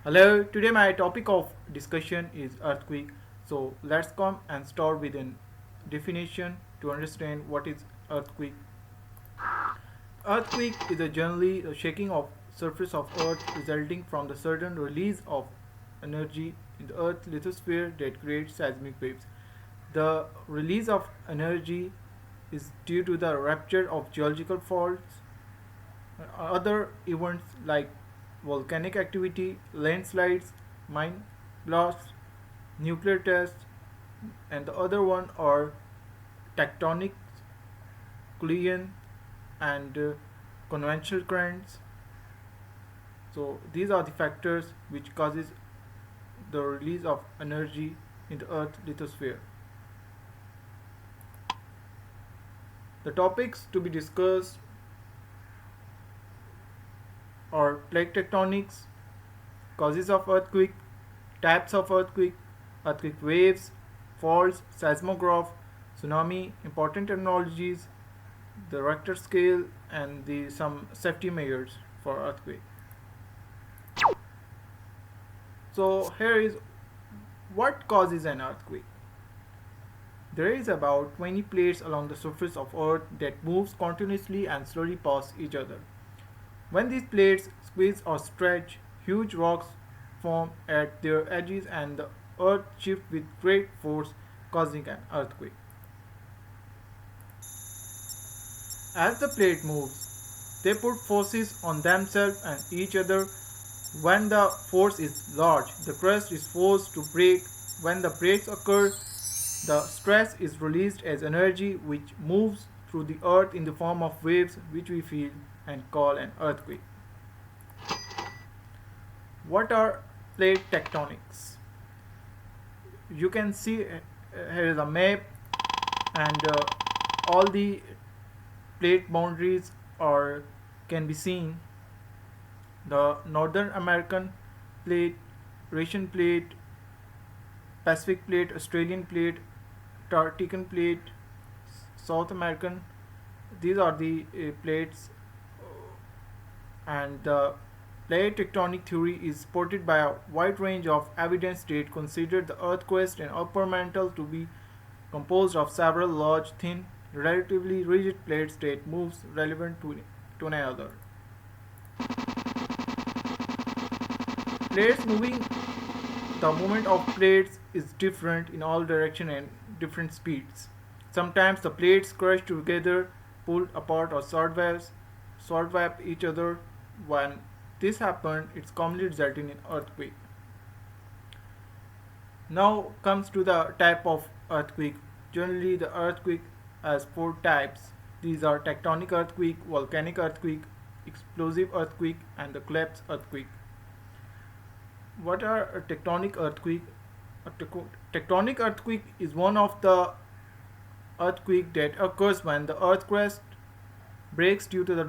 Hello, today my topic of discussion is earthquake. So let's come and start with a definition to understand what is earthquake. Earthquake is a generally a shaking of surface of earth resulting from the sudden release of energy in the earth's lithosphere that creates seismic waves. The release of energy is due to the rupture of geological faults. Other events like volcanic activity, landslides, mine blasts, nuclear tests, and the other one are tectonic collision and conventional currents. So these are the factors which causes the release of energy in the earth lithosphere. The topics to be discussed are plate tectonics, causes of earthquake, types of earthquake, earthquake waves, faults, seismograph, tsunami, important terminologies, the Richter scale, and the some safety measures for earthquake. So here is what causes an earthquake. There is about 20 plates along the surface of Earth that moves continuously and slowly past each other. When these plates squeeze or stretch, huge rocks form at their edges and the earth shifts with great force, causing an earthquake. As the plate moves, they put forces on themselves and each other. When the force is large, the crust is forced to break. When the breaks occur, the stress is released as energy which moves through the earth in the form of waves which we feel and call an earthquake. What are plate tectonics? You can see here is a map and all the plate boundaries are can be seen. The Northern American plate, Russian plate, Pacific plate, Australian plate, Antarctican plate, South American. These are the plates, and the plate tectonic theory is supported by a wide range of evidence that consider the Earth's crust and upper mantle to be composed of several large, thin, relatively rigid plates that moves relevant to another. Plates moving The movement of plates is different in all directions and different speeds. Sometimes the plates crush together, pull apart or sword wave each other. When this happens, it's commonly resulting in earthquake. Now comes to the type of earthquake. Generally, the earthquake has four types. These are tectonic earthquake, volcanic earthquake, explosive earthquake, and the collapse earthquake. What are a tectonic earthquake? Tectonic earthquake is one of the earthquake that occurs when the earth crust breaks due to the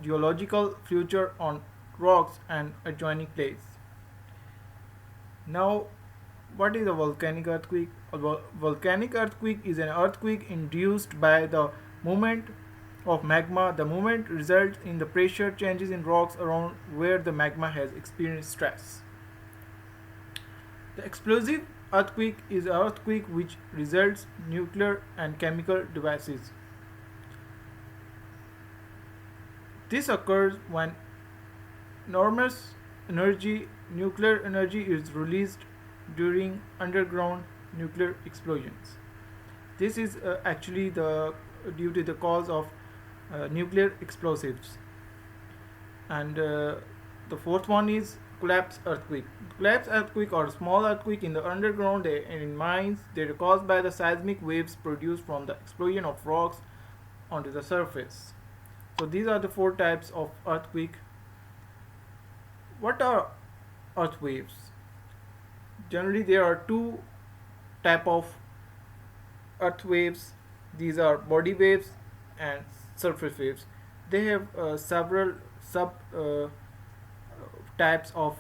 geological feature on rocks and adjoining plates. Now, what is a volcanic earthquake? A volcanic earthquake is an earthquake induced by the movement of magma. The movement results in the pressure changes in rocks around where the magma has experienced stress. The explosive earthquake is an earthquake which results nuclear and chemical devices. This occurs when enormous nuclear energy is released during underground nuclear explosions. This is actually the due to the cause of nuclear explosives. And the fourth one is collapse earthquake. Collapse earthquake or small earthquake in the underground and in mines. They are caused by the seismic waves produced from the explosion of rocks onto the surface. So these are the four types of earthquake. What are earth waves? Generally, there are two type of earth waves. These are body waves and surface waves. They have several sub types of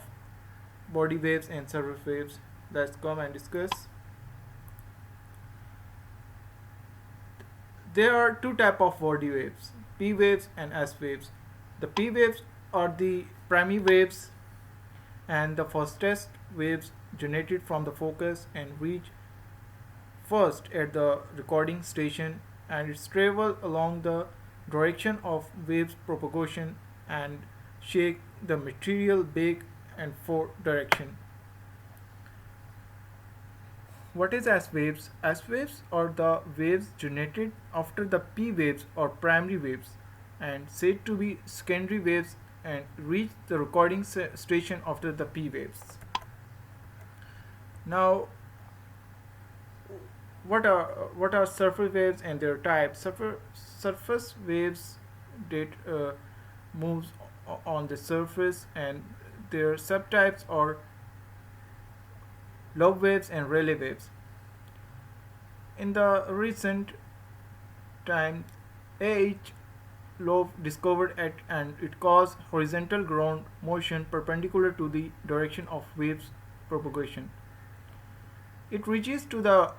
body waves and surface waves. Let's come and discuss. There are two type of body waves: P waves and S waves. The P waves are the primary waves and the fastest waves generated from the focus and reach first at the recording station, and its travel along the direction of waves propagation and shake the material back and forth direction. What is S waves? S waves are the waves generated after the P waves or primary waves and said to be secondary waves and reach the recording station after the P waves. Now, what are surface waves and their types? Surface waves that moves on the surface, and their subtypes are lobe waves and Rayleigh waves. In the recent time, AH lobe discovered at and it caused horizontal ground motion perpendicular to the direction of waves propagation. It reaches to the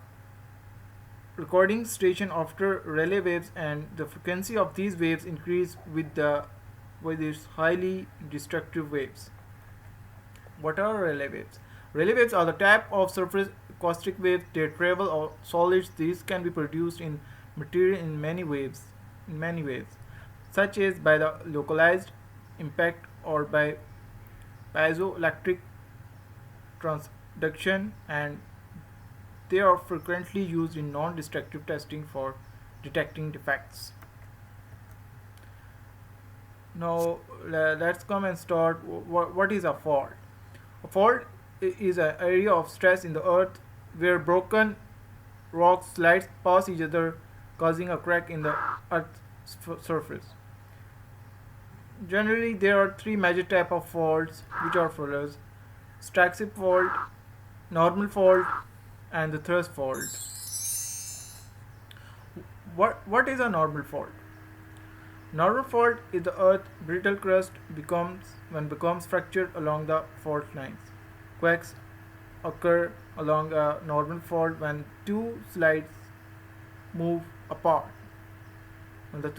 recording station after Rayleigh waves, and the frequency of these waves increase with its highly destructive waves. What are Rayleigh waves? Rayleigh waves are the type of surface acoustic waves that travel over solids. These can be produced in material in many ways, such as by the localized impact or by piezoelectric transduction, and they are frequently used in non-destructive testing for detecting defects. Now let's come and start. What is a fault? A fault is an area of stress in the earth where broken rock slides past each other, causing a crack in the earth's surface. Generally, there are three major types of faults, which are follows: strike-slip fault, normal fault, and the thrust fault. What is a normal fault? Normal fault is the earth brittle crust becomes fractured along the fault lines. Quakes occur along a normal fault when two slides move apart. When the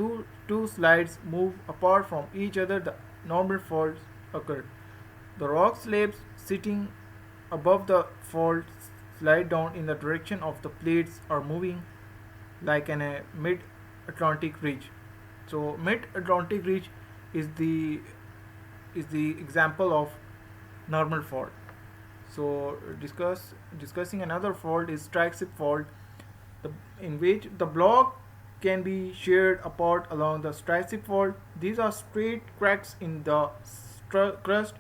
two slides move apart from each other, the normal faults occur. The rock slabs sitting above the fault slide down in the direction of the plates are moving, like in a mid-Atlantic ridge. So mid-Atlantic ridge is the example of normal fault. So discussing another fault is strike-slip fault, in which the block can be sheared apart along the strike-slip fault. These are straight cracks in the crust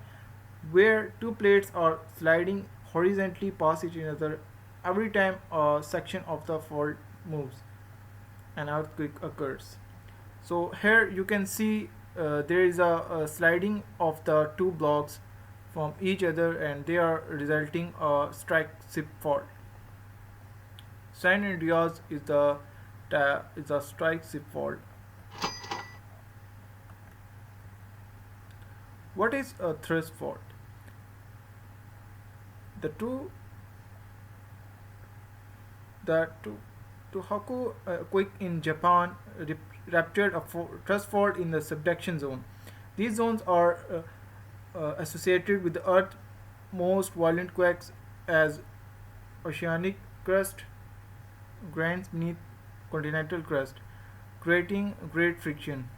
where two plates are sliding horizontally past each other. Every time a section of the fault moves, an earthquake occurs. So here you can see there is a sliding of the two blocks from each other, and they are resulting a strike-slip fault. San Andreas is a strike-slip fault. What is a thrust fault? The two the Tohoku quake in Japan ruptured a thrust fault in the subduction zone. These zones are associated with the Earth's most violent quakes as oceanic crust grinds beneath continental crust, creating great friction.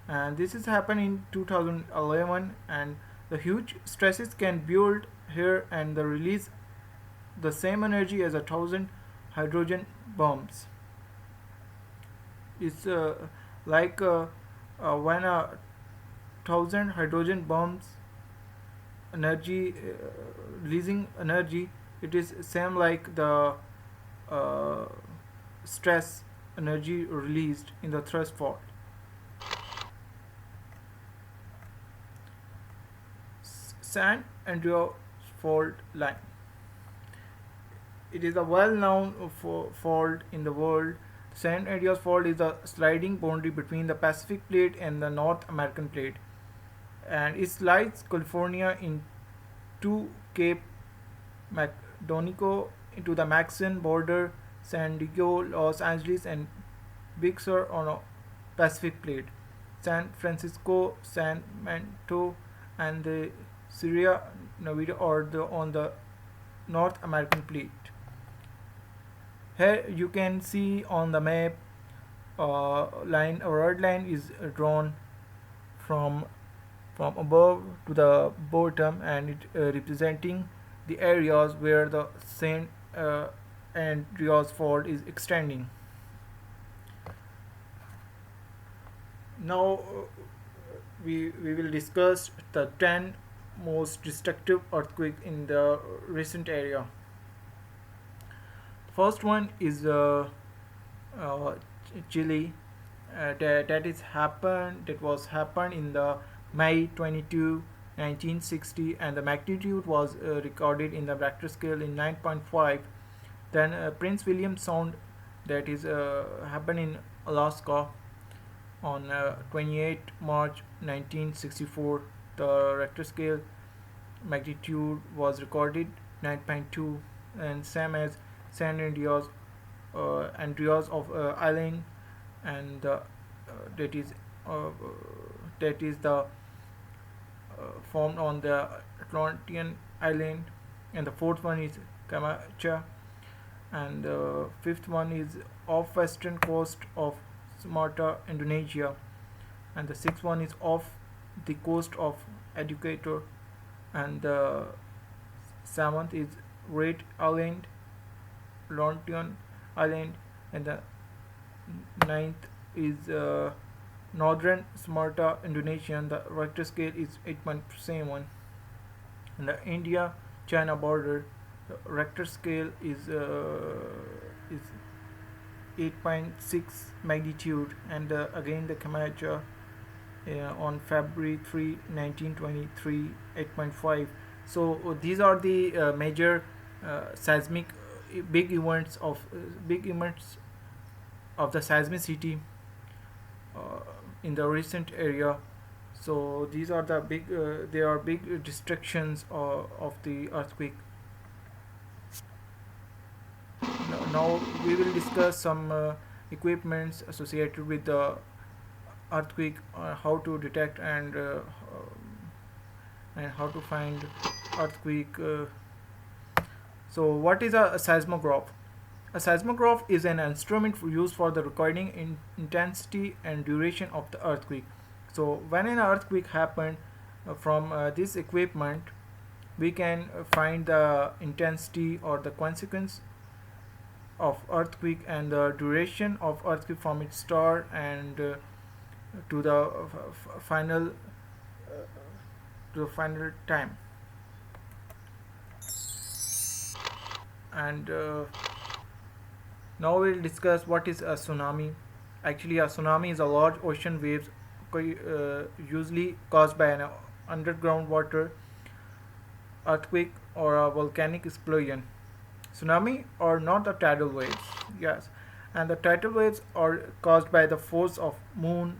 And this has happened in 2011, and the huge stresses can build here and the release the same energy as 1,000 hydrogen bombs. It's like when 1,000 hydrogen bombs energy releasing energy, it is same like the uh, stress energy released in the thrust fault. San Andreas fault line. It is a well-known fault in the world. San Andreas fault is a sliding boundary between the Pacific plate and the North American plate, and it slides California into Cape Macdonico into the Mexican border, San Diego, Los Angeles, and Big Sur on a Pacific plate, San Francisco, San Manto, and the Sierra on the North American plate. Here you can see on the map, line a red line is drawn from above to the bottom, and it representing the areas where the San Andreas fault is extending. Now we will discuss the 10 most destructive earthquake in the recent area. First one is uh, Chile. That was happened in the May 22, 1960, and the magnitude was recorded in the Richter scale in 9.5. Then Prince William Sound, that is happened in Alaska on 28 March 1964. The Richter scale magnitude was recorded 9.2, and same as San Andreas of Island, and that is uh, that is the formed on the Atlantean island, and the fourth one is Camacha, and the fifth one is off western coast of Sumatra, Indonesia, and the sixth one is off the coast of Educator, and the seventh is Red Island, Atlantean Island, and the ninth is northern Sumatra, Indonesia. The Richter scale is 8.7. In the India-China border, the Richter scale is 8.6 magnitude, and again the Kamacha on February 3, 1923, 8.5. So these are the major seismic big events of the seismicity uh, in the recent area. So these are the big they are big destructions of the earthquake. Now we will discuss some equipments associated with the earthquake, how to detect and how to find earthquake. So what is a seismograph? A seismograph is an instrument used for the recording intensity and duration of the earthquake. So when an earthquake happened, from this equipment we can find the intensity or the consequence of earthquake and the duration of earthquake from its start and to the final time. And now we'll discuss what is a tsunami. Actually, a tsunami is a large ocean waves usually caused by an underground water earthquake or a volcanic explosion. Tsunami are not the tidal waves, yes, and the tidal waves are caused by the force of moon,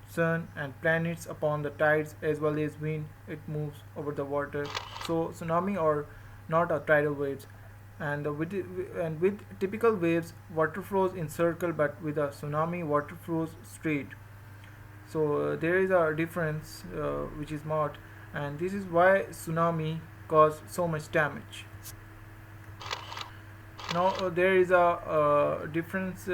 sun, and planets upon the tides as well as wind it moves over the water. So tsunami are not a tidal waves, and with typical waves, water flows in circle, but with a tsunami, water flows straight. So there is a difference which is marked, and this is why tsunami cause so much damage. Now there is a difference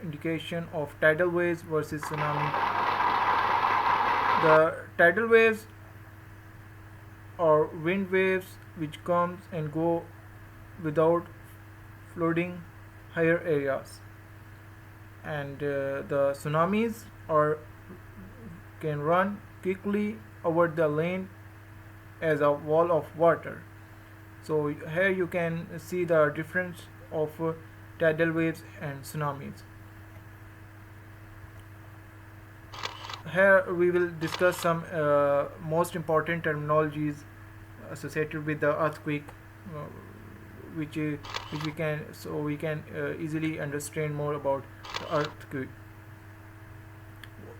indication of tidal waves versus tsunami. The tidal waves are wind waves which comes and go without flooding higher areas, and the tsunamis are can run quickly over the land as a wall of water. So here you can see the difference of tidal waves and tsunamis. Here we will discuss some most important terminologies associated with the earthquake, uh, which we can easily understand more about the earthquake.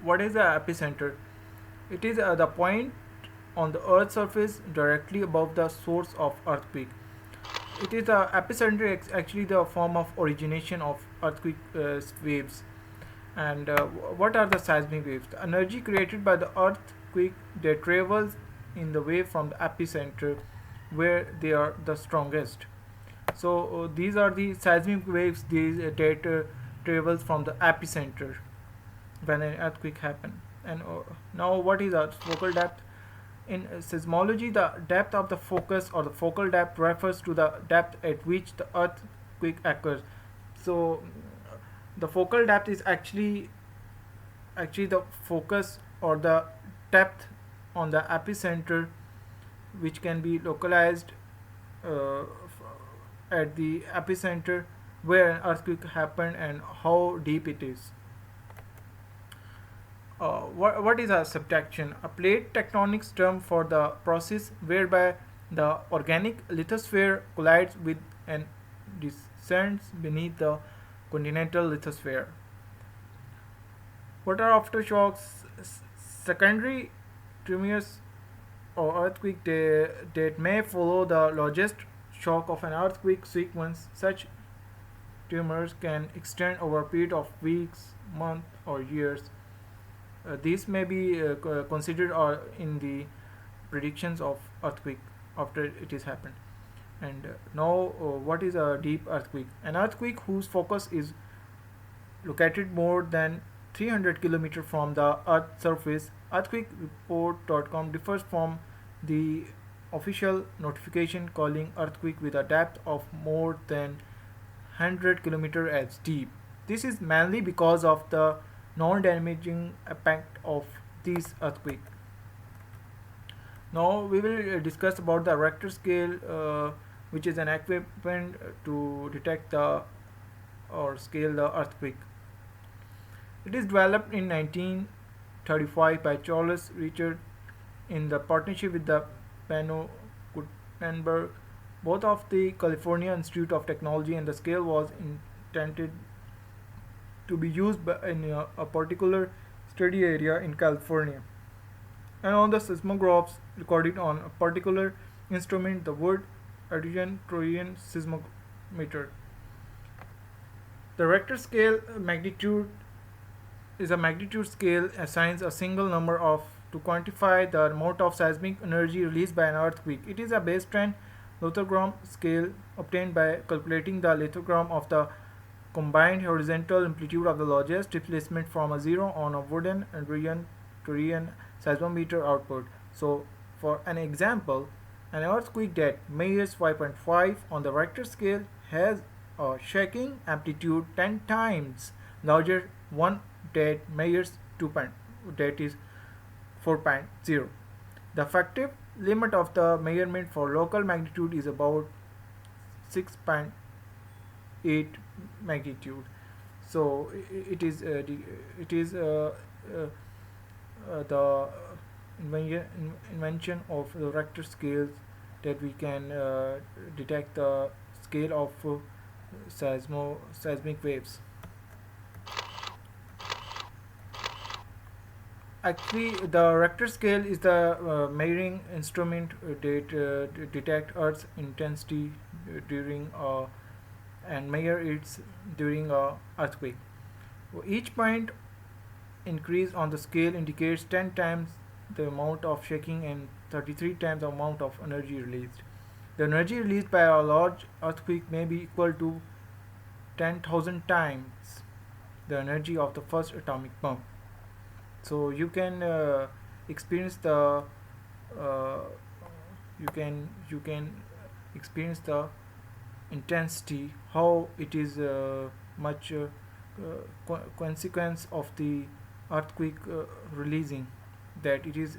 What is the epicenter? It is the point on the earth's surface directly above the source of earthquake. It is the epicenter, actually the form of origination of earthquake waves. And what are the seismic waves? The energy created by the earthquake that travels in the wave from the epicenter where they are the strongest. So these are the seismic waves that travels from the epicenter when an earthquake happen. And now what is our focal depth? In seismology, the depth of the focus or the focal depth refers to the depth at which the earthquake occurs. So the focal depth is actually the focus or the depth on the epicenter, which can be localized at the epicenter where an earthquake happened and how deep it is. What is a subduction? A plate tectonics term for the process whereby the organic lithosphere collides with and descends beneath the continental lithosphere. What are aftershocks? Secondary tremors or earthquake that may follow the largest shock of an earthquake sequence. Such tremors can extend over a period of weeks, months, or years. These may be considered in the predictions of earthquake after it is happened. And now, what is a deep earthquake? An earthquake whose focus is located more than 300 km from the Earth's surface. Earthquakereport.com differs from the official notification calling earthquake with a depth of more than 100 km as deep. This is mainly because of the non-damaging impact of these earthquake. Now we will discuss about the Richter scale, which is an equipment to detect the or scale the earthquake. It is developed in 1935 by Charles Richter in the partnership with the Pano Gutenberg, both of the California Institute of Technology, and the scale was intended to be used in a particular study area in California. And on the seismographs recorded on a particular instrument, the word Trojan seismometer. The Richter scale magnitude is a magnitude scale assigns a single number of to quantify the amount of seismic energy released by an earthquake. It is a baseline lithogram scale obtained by calculating the lithogram of the combined horizontal amplitude of the largest displacement from a zero on a wooden Trojan seismometer output. So, for an example, an earthquake that measures 5.5 on the Richter scale has a shaking amplitude 10 times larger one that measures 2. That is 4.0. The effective limit of the measurement for local magnitude is about 6.8 magnitude. So it is the invention of the Richter scales that we can detect the scale of seismic waves. Actually, the Richter scale is the measuring instrument that detect Earth's intensity during and measure its during a earthquake. Each point increase on the scale indicates 10 times the amount of shaking and 33 times the amount of energy released. The energy released by a large earthquake may be equal to 10,000 times the energy of the first atomic bomb. So you can experience the you can experience the intensity, how it is much consequence of the earthquake releasing, that it is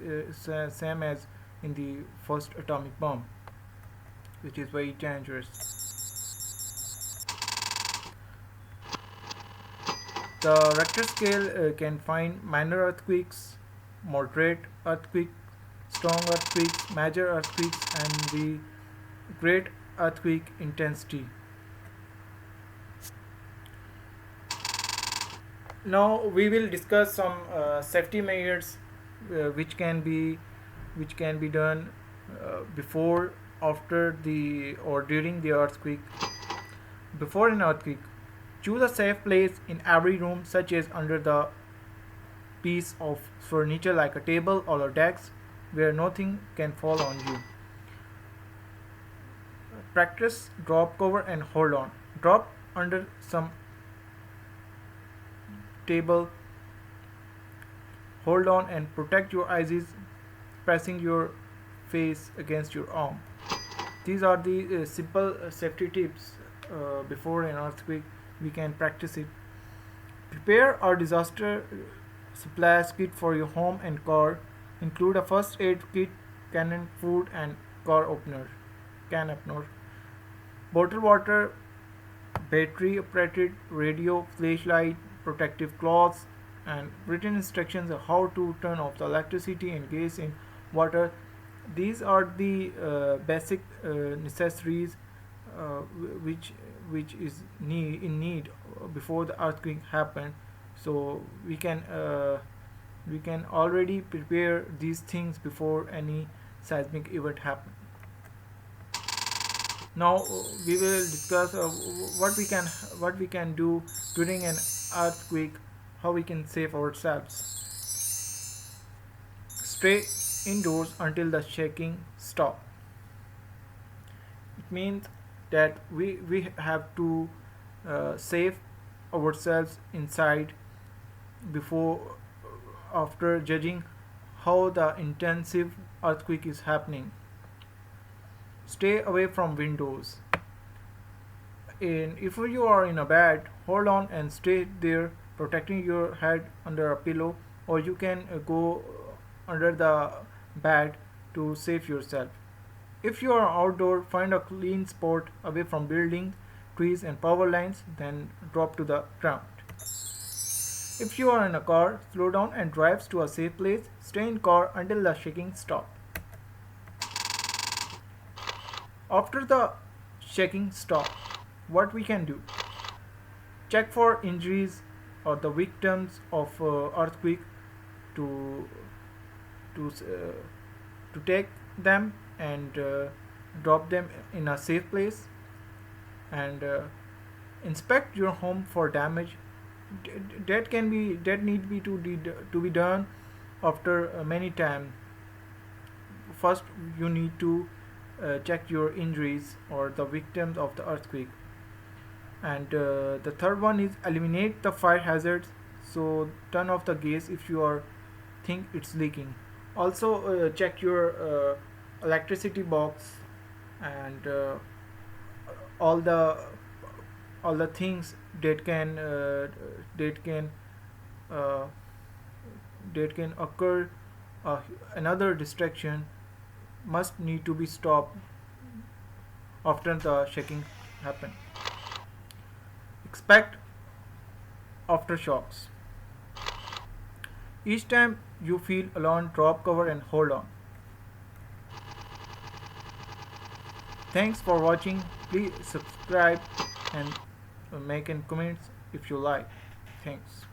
same as in the first atomic bomb, which is very dangerous. The Richter scale can find minor earthquakes, moderate earthquakes, strong earthquakes, major earthquakes, and the great earthquake intensity. Now we will discuss some safety measures which can be done before, after the or during the earthquake. Before an earthquake, choose a safe place in every room, such as under the piece of furniture like a table or a desk. where nothing can fall on you. Practice drop cover and hold on. Drop under some table, hold on and protect your eyes, pressing your face against your arm. These are the simple safety tips before an earthquake. We can practice it. Prepare a disaster supplies kit for your home and car. Include a first aid kit, canned food, and car opener. Can opener. Bottled water, battery operated radio, flashlight, protective cloths, and written instructions on how to turn off the electricity and gas in water. These are the basic necessaries which is in need before the earthquake happened. So we can already prepare these things before any seismic event happen. Now we will discuss what we can do during an earthquake, how we can save ourselves. Stay indoors until the shaking stop. It means that we have to save ourselves inside before after judging how the intensive earthquake is happening. Stay away from windows. And if you are in a bed, hold on and stay there, protecting your head under a pillow, or you can go under the bed to save yourself. If you are outdoor, find a clean spot away from buildings, trees, and power lines, then drop to the ground. If you are in a car, slow down and drive to a safe place. Stay in car until the shaking stops. After the shaking stop, what we can do? Check for injuries or the victims of earthquake to to uh, to take them and drop them in a safe place, and inspect your home for damage. That need be to be done after many times. First you need to check your injuries or the victims of the earthquake, and the third one is eliminate the fire hazards. So turn off the gas if you are think it's leaking. Also check your electricity box and all the all the things that can uh, that can occur. Another distraction must need to be stopped after the shaking happen. Expect aftershocks. Each time you feel alone, drop cover and hold on. Thanks for watching. Please subscribe and make in comments if you like. Thanks.